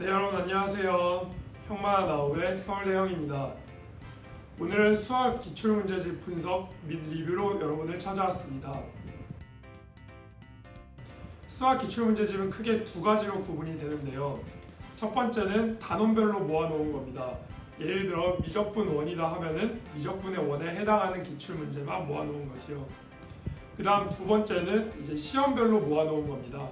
네, 여러분 안녕하세요. 형만 나오의 서울대 형입니다. 오늘은 수학 기출문제집 분석 및 리뷰로 여러분을 찾아왔습니다. 수학 기출문제집은 크게 두 가지로 구분이 되는데요. 첫 번째는 단원별로 모아놓은 겁니다. 예를 들어 미적분 원이다 하면은 미적분의 원에 해당하는 기출문제만 모아놓은 거지요. 그 다음 두 번째는 이제 시험별로 모아놓은 겁니다.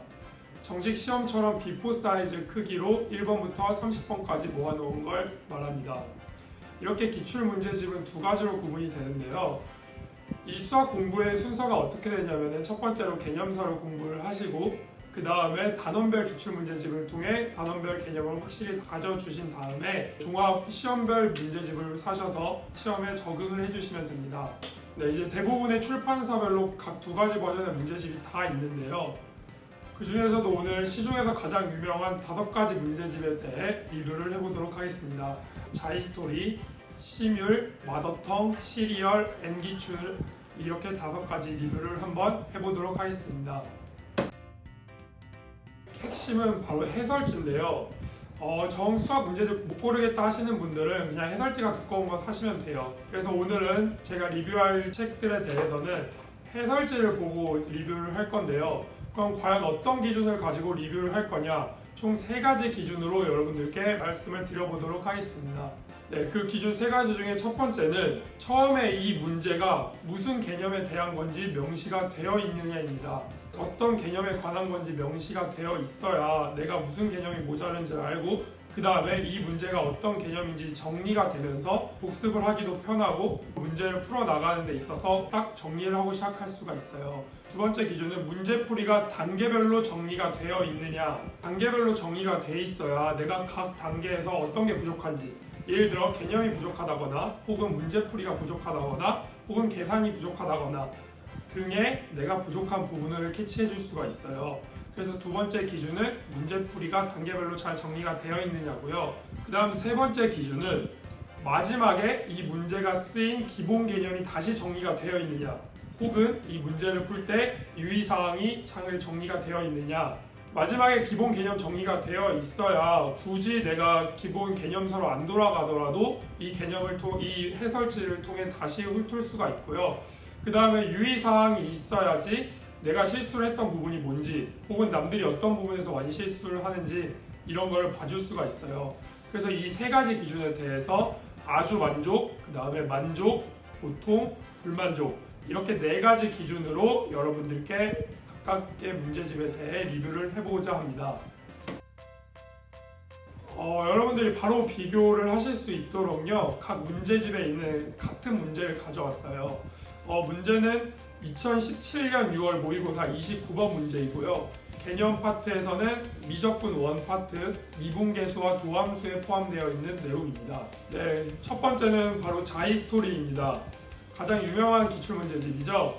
정식 시험처럼 B4 사이즈 크기로 1번부터 30번까지 모아놓은 걸 말합니다. 이렇게 기출문제집은 두 가지로 구분이 되는데요. 이 수학 공부의 순서가 어떻게 되냐면 첫 번째로 개념서를 공부를 하시고 그 다음에 단원별 기출문제집을 통해 단원별 개념을 확실히 가져주신 다음에 종합 시험별 문제집을 사셔서 시험에 적응을 해주시면 됩니다. 네, 이제 대부분의 출판사별로 각 두 가지 버전의 문제집이 다 있는데요. 그 중에서도 오늘 시중에서 가장 유명한 5가지 문제집에 대해 리뷰를 해보도록 하겠습니다. 자이스토리, 시뮬, 마더텅, 시리얼, N기출 이렇게 5가지 리뷰를 한번 해보도록 하겠습니다. 핵심은 바로 해설지인데요. 정 수학 문제집 못 고르겠다 하시는 분들은 그냥 해설지가 두꺼운 거 사시면 돼요. 그래서 오늘은 제가 리뷰할 책들에 대해서는 해설지를 보고 리뷰를 할 건데요. 그럼 과연 어떤 기준을 가지고 리뷰를 할 거냐? 총 3가지 기준으로 여러분들께 말씀을 드려보도록 하겠습니다. 네, 그 기준 3가지 중에 첫 번째는 처음에 이 문제가 무슨 개념에 대한 건지 명시가 되어 있느냐입니다. 어떤 개념에 관한 건지 명시가 되어 있어야 내가 무슨 개념이 모자른지를 알고 그 다음에 이 문제가 어떤 개념인지 정리가 되면서 복습을 하기도 편하고 문제를 풀어나가는 데 있어서 딱 정리를 하고 시작할 수가 있어요. 두 번째 기준은 문제풀이가 단계별로 정리가 되어 있느냐. 단계별로 정리가 돼 있어야 내가 각 단계에서 어떤 게 부족한지, 예를 들어 개념이 부족하다거나 혹은 문제풀이가 부족하다거나 혹은 계산이 부족하다거나 등의 내가 부족한 부분을 캐치해 줄 수가 있어요. 그래서 두 번째 기준은 문제풀이가 단계별로 잘 정리가 되어 있느냐고요. 그 다음 세 번째 기준은 마지막에 이 문제가 쓰인 기본 개념이 다시 정리가 되어 있느냐, 혹은 이 문제를 풀 때 유의사항이 잘 정리가 되어 있느냐. 마지막에 기본 개념 정리가 되어 있어야 굳이 내가 기본 개념서로 안 돌아가더라도 이 이 해설지를 통해 다시 훑을 수가 있고요. 그 다음에 유의사항이 있어야지 내가 실수를 했던 부분이 뭔지 혹은 남들이 어떤 부분에서 많이 실수를 하는지 이런 걸 봐줄 수가 있어요. 그래서 이 3가지 기준에 대해서 아주 만족, 그 다음에 만족, 보통, 불만족 이렇게 4가지 기준으로 여러분들께 각각의 문제집에 대해 리뷰를 해보고자 합니다. 여러분들이 바로 비교를 하실 수 있도록요, 각 문제집에 있는 같은 문제를 가져왔어요. 문제는 2017년 6월 모의고사 29번 문제이고요. 개념 파트에서는 미적분 원 파트, 미분계수와 도함수에 포함되어 있는 내용입니다. 네, 첫 번째는 바로 자이스토리입니다. 가장 유명한 기출문제집이죠.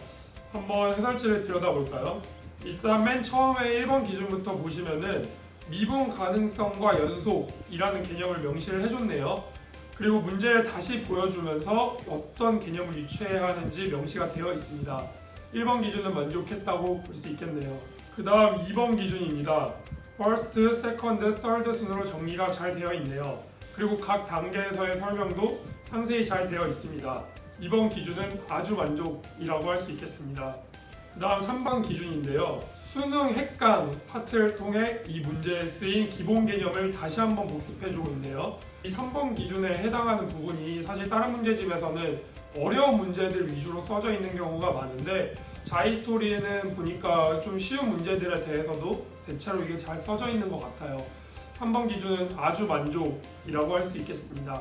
한번 해설지를 들여다볼까요? 일단 맨 처음에 1번 기준부터 보시면은 미분 가능성과 연속이라는 개념을 명시를 해줬네요. 그리고 문제를 다시 보여주면서 어떤 개념을 유추해야 하는지 명시가 되어 있습니다. 1번 기준은 만족했다고 볼 수 있겠네요. 그 다음 2번 기준입니다. First, Second, Third 순으로 정리가 잘 되어 있네요. 그리고 각 단계에서의 설명도 상세히 잘 되어 있습니다. 2번 기준은 아주 만족이라고 할 수 있겠습니다. 그 다음 3번 기준인데요. 수능 핵강 파트를 통해 이 문제에 쓰인 기본 개념을 다시 한번 복습해주고 있네요. 이 3번 기준에 해당하는 부분이 사실 다른 문제집에서는 어려운 문제들 위주로 써져 있는 경우가 많은데 자이스토리에는 보니까 좀 쉬운 문제들에 대해서도 대체로 이게 잘 써져 있는 것 같아요. 3번 기준은 아주 만족이라고 할 수 있겠습니다.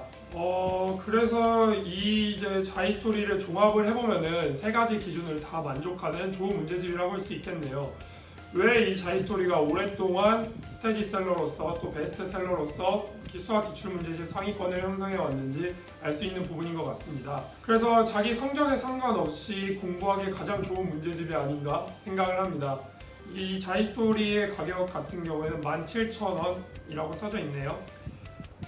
그래서 이 이제 자이스토리를 종합을 해보면은 3가지 기준을 다 만족하는 좋은 문제집이라고 할 수 있겠네요. 왜 이 자이스토리가 오랫동안 스테디셀러로서 또 베스트셀러로서 수학 기출문제집 상위권을 형성해 왔는지 알 수 있는 부분인 것 같습니다. 그래서 자기 성적에 상관없이 공부하기 가장 좋은 문제집이 아닌가 생각을 합니다. 이 자이스토리의 가격 같은 경우에는 17,000원이라고 써져 있네요.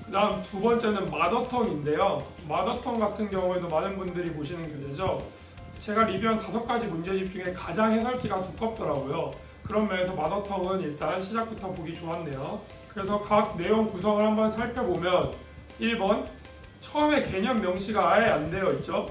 그 다음 두 번째는 마더텅인데요. 마더텅 같은 경우에도 많은 분들이 보시는 교재죠. 제가 리뷰한 5가지 문제집 중에 가장 해설지가 두껍더라고요. 그런 면에서 마더텅은 일단 시작부터 보기 좋았네요. 그래서 각 내용 구성을 한번 살펴보면 1번 처음에 개념 명시가 아예 안 되어 있죠.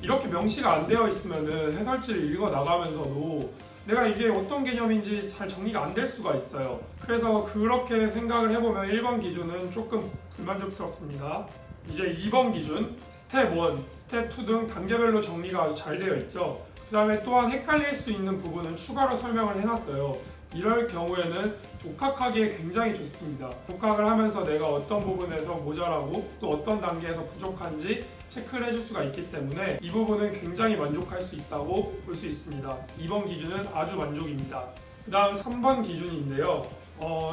이렇게 명시가 안 되어 있으면은 해설지를 읽어 나가면서도 내가 이게 어떤 개념인지 잘 정리가 안 될 수가 있어요. 그래서 그렇게 생각을 해보면 1번 기준은 조금 불만족스럽습니다. 이제 2번 기준 스텝 1, 스텝 2 등 단계별로 정리가 아주 잘 되어 있죠. 그 다음에 또한 헷갈릴 수 있는 부분은 추가로 설명을 해놨어요. 이럴 경우에는 독학하기에 굉장히 좋습니다. 독학을 하면서 내가 어떤 부분에서 모자라고 또 어떤 단계에서 부족한지 체크를 해줄 수가 있기 때문에 이 부분은 굉장히 만족할 수 있다고 볼 수 있습니다. 2번 기준은 아주 만족입니다. 그 다음 3번 기준인데요.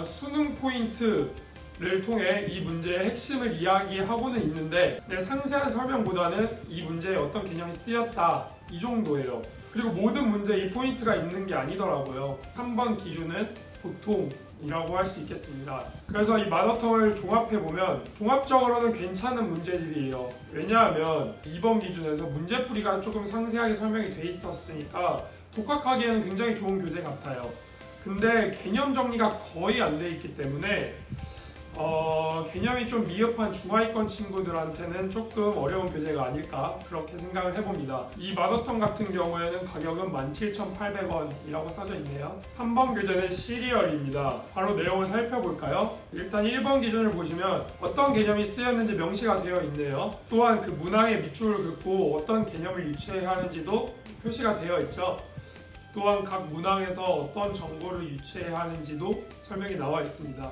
수능 포인트를 통해 이 문제의 핵심을 이야기하고는 있는데 상세한 설명보다는 이 문제에 어떤 개념이 쓰였다 이 정도예요. 그리고 모든 문제에 이 포인트가 있는 게 아니더라고요. 3번 기준은 보통이라고 할 수 있겠습니다. 그래서 이 마더텅을 종합해보면 종합적으로는 괜찮은 문제집이에요. 왜냐하면 2번 기준에서 문제풀이가 조금 상세하게 설명이 돼 있었으니까 독학하기에는 굉장히 좋은 교재 같아요. 근데 개념 정리가 거의 안 돼 있기 때문에 개념이 좀 미흡한 중하위권 친구들한테는 조금 어려운 교재가 아닐까 그렇게 생각을 해봅니다. 이 마더텅 같은 경우에는 가격은 17,800원이라고 써져 있네요. 3번 교재는 시리얼입니다. 바로 내용을 살펴볼까요? 일단 1번 기준을 보시면 어떤 개념이 쓰였는지 명시가 되어 있네요. 또한 그 문항의 밑줄을 긋고 어떤 개념을 유추해야 하는지도 표시가 되어 있죠. 또한 각 문항에서 어떤 정보를 유추해야 하는지도 설명이 나와 있습니다.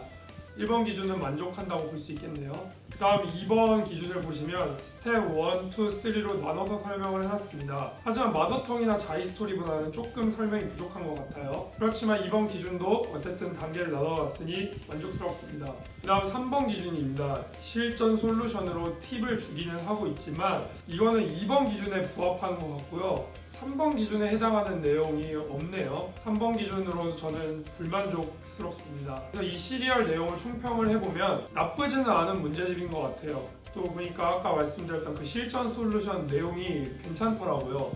1번 기준은 만족한다고 볼 수 있겠네요. 그 다음 2번 기준을 보시면 스텝 1, 2, 3로 나눠서 설명을 해놨습니다. 하지만 마더텅이나 자이스토리보다는 조금 설명이 부족한 것 같아요. 그렇지만 2번 기준도 어쨌든 단계를 나눠놨으니 만족스럽습니다. 그 다음 3번 기준입니다. 실전 솔루션으로 팁을 주기는 하고 있지만 이거는 2번 기준에 부합하는 것 같고요. 3번 기준에 해당하는 내용이 없네요. 3번 기준으로 저는 불만족스럽습니다. 그래서 이 시리얼 내용을 총평을 해보면 나쁘지는 않은 문제집인 것 같아요. 또 보니까 아까 말씀드렸던 그 실전 솔루션 내용이 괜찮더라고요.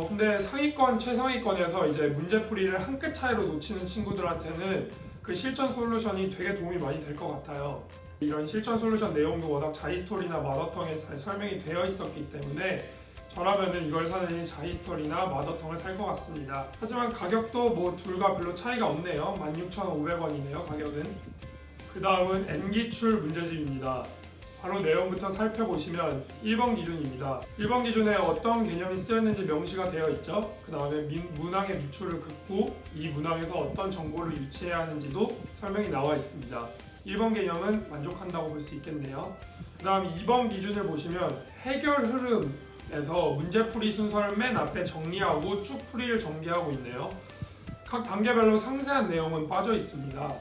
근데 상위권, 최상위권에서 이제 문제풀이를 한 끗 차이로 놓치는 친구들한테는 그 실전 솔루션이 되게 도움이 많이 될 것 같아요. 이런 실전 솔루션 내용도 워낙 자이스토리나 마더텅에 잘 설명이 되어 있었기 때문에 저라면은 이걸 사느니 자이스토리나 마더텅을 살 것 같습니다. 하지만 가격도 뭐 둘과 별로 차이가 없네요. 16,500원이네요 가격은. 그 다음은 N기출 문제집입니다. 바로 내용부터 살펴보시면 1번 기준입니다. 1번 기준에 어떤 개념이 쓰였는지 명시가 되어 있죠. 그 다음에 문항의 밑줄을 긋고 이 문항에서 어떤 정보를 유추해야 하는지도 설명이 나와 있습니다. 1번 개념은 만족한다고 볼 수 있겠네요. 그 다음 2번 기준을 보시면 해결 흐름에서 문제풀이 순서를 맨 앞에 정리하고 쭉 풀이를 전개하고 있네요. 각 단계별로 상세한 내용은 빠져 있습니다.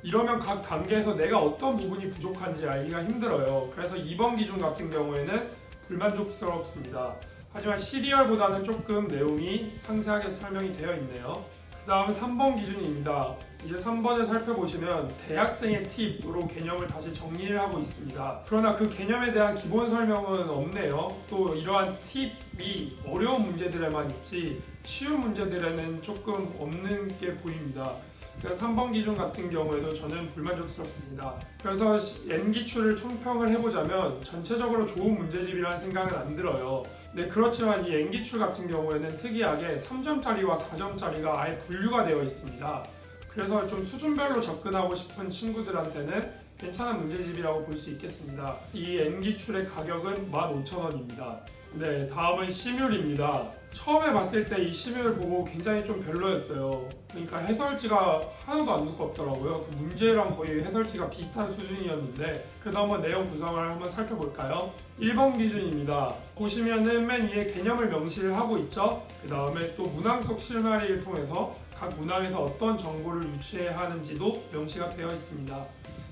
이러면 각 단계에서 내가 어떤 부분이 부족한지 알기가 힘들어요. 그래서 2번 기준 같은 경우에는 불만족스럽습니다. 하지만 시리얼보다는 조금 내용이 상세하게 설명이 되어 있네요. 그 다음 3번 기준입니다. 이제 3번을 살펴보시면 대학생의 팁으로 개념을 다시 정리를 하고 있습니다. 그러나 그 개념에 대한 기본 설명은 없네요. 또 이러한 팁이 어려운 문제들에만 있지 쉬운 문제들에는 조금 없는 게 보입니다. 그래서 3번 기준 같은 경우에도 저는 불만족스럽습니다. 그래서 N기출을 총평을 해보자면 전체적으로 좋은 문제집이라는 생각은 안 들어요. 네, 그렇지만 이 N기출 같은 경우에는 특이하게 3점짜리와 4점짜리가 아예 분류가 되어 있습니다. 그래서 좀 수준별로 접근하고 싶은 친구들한테는 괜찮은 문제집이라고 볼 수 있겠습니다. 이 N기출의 가격은 15,000원입니다. 네, 다음은 시뮬입니다. 처음에 봤을 때 이 시뮬 보고 굉장히 좀 별로였어요. 그러니까 해설지가 하나도 안 두껍더라고요. 그 문제랑 거의 해설지가 비슷한 수준이었는데 그래도 한번 내용 구성을 한번 살펴볼까요? 1번 기준입니다. 보시면은 맨 위에 개념을 명시를 하고 있죠. 그 다음에 또 문항 속 실마리를 통해서 각 문항에서 어떤 정보를 유추해야 하는지도 명시가 되어 있습니다.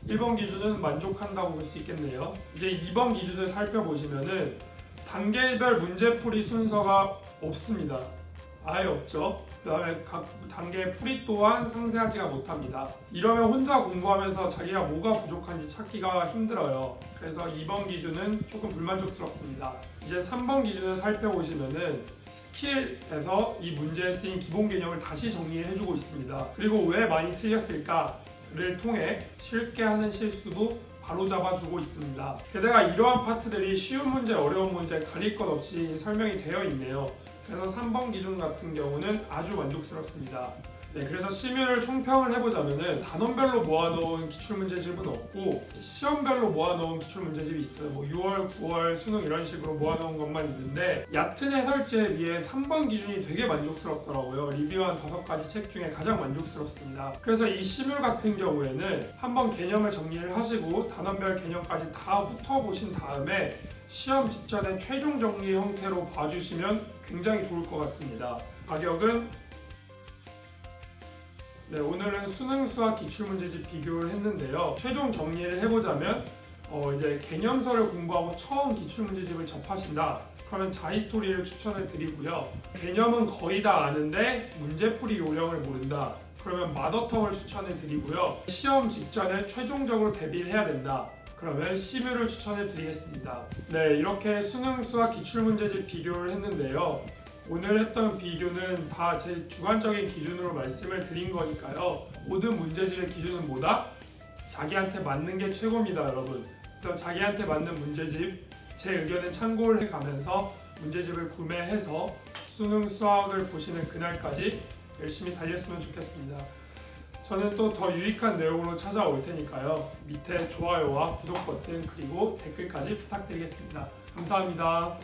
1번 기준은 만족한다고 볼 수 있겠네요. 이제 2번 기준을 살펴보시면은 단계별 문제풀이 순서가 없습니다. 아예 없죠. 그 다음에 각 단계의 풀이 또한 상세하지가 못합니다. 이러면 혼자 공부하면서 자기가 뭐가 부족한지 찾기가 힘들어요. 그래서 2번 기준은 조금 불만족스럽습니다. 이제 3번 기준을 살펴보시면은 스킬에서 이 문제에 쓰인 기본 개념을 다시 정리해주고 있습니다. 그리고 왜 많이 틀렸을까를 통해 쉽게 하는 실수도 바로잡아주고 있습니다. 게다가 이러한 파트들이 쉬운 문제, 어려운 문제 가릴 것 없이 설명이 되어 있네요. 그래서 3번 기준 같은 경우는 아주 만족스럽습니다. 네, 그래서 시뮈을 총평을 해보자면은 단원별로 모아놓은 기출문제집은 없고 시험별로 모아놓은 기출문제집이 있어요. 뭐 6월, 9월, 수능 이런 식으로 모아놓은 것만 있는데 얕은 해설지에 비해 3번 기준이 되게 만족스럽더라고요. 리뷰한 5가지 책 중에 가장 만족스럽습니다. 그래서 이 시뮈 같은 경우에는 한번 개념을 정리를 하시고 단원별 개념까지 다 훑어보신 다음에 시험 직전에 최종 정리 형태로 봐주시면 굉장히 좋을 것 같습니다. 가격은 네, 오늘은 수능 수학 기출문제집 비교를 했는데요. 최종 정리를 해보자면 이제 개념서를 공부하고 처음 기출문제집을 접하신다. 그러면 자이스토리를 추천을 드리고요. 개념은 거의 다 아는데 문제풀이 요령을 모른다. 그러면 마더텅을 추천을 드리고요. 시험 직전에 최종적으로 대비를 해야 된다. 그러면 시뮈를 추천해 드리겠습니다. 네, 이렇게 수능 수학 기출문제집 비교를 했는데요. 오늘 했던 비교는 다 제 주관적인 기준으로 말씀을 드린 거니까요. 모든 문제집의 기준은 뭐다? 자기한테 맞는 게 최고입니다, 여러분. 그래서 자기한테 맞는 문제집, 제 의견에 참고를 해가면서 문제집을 구매해서 수능 수학을 보시는 그날까지 열심히 달렸으면 좋겠습니다. 저는 또 더 유익한 내용으로 찾아올 테니까요. 밑에 좋아요와 구독 버튼 그리고 댓글까지 부탁드리겠습니다. 감사합니다.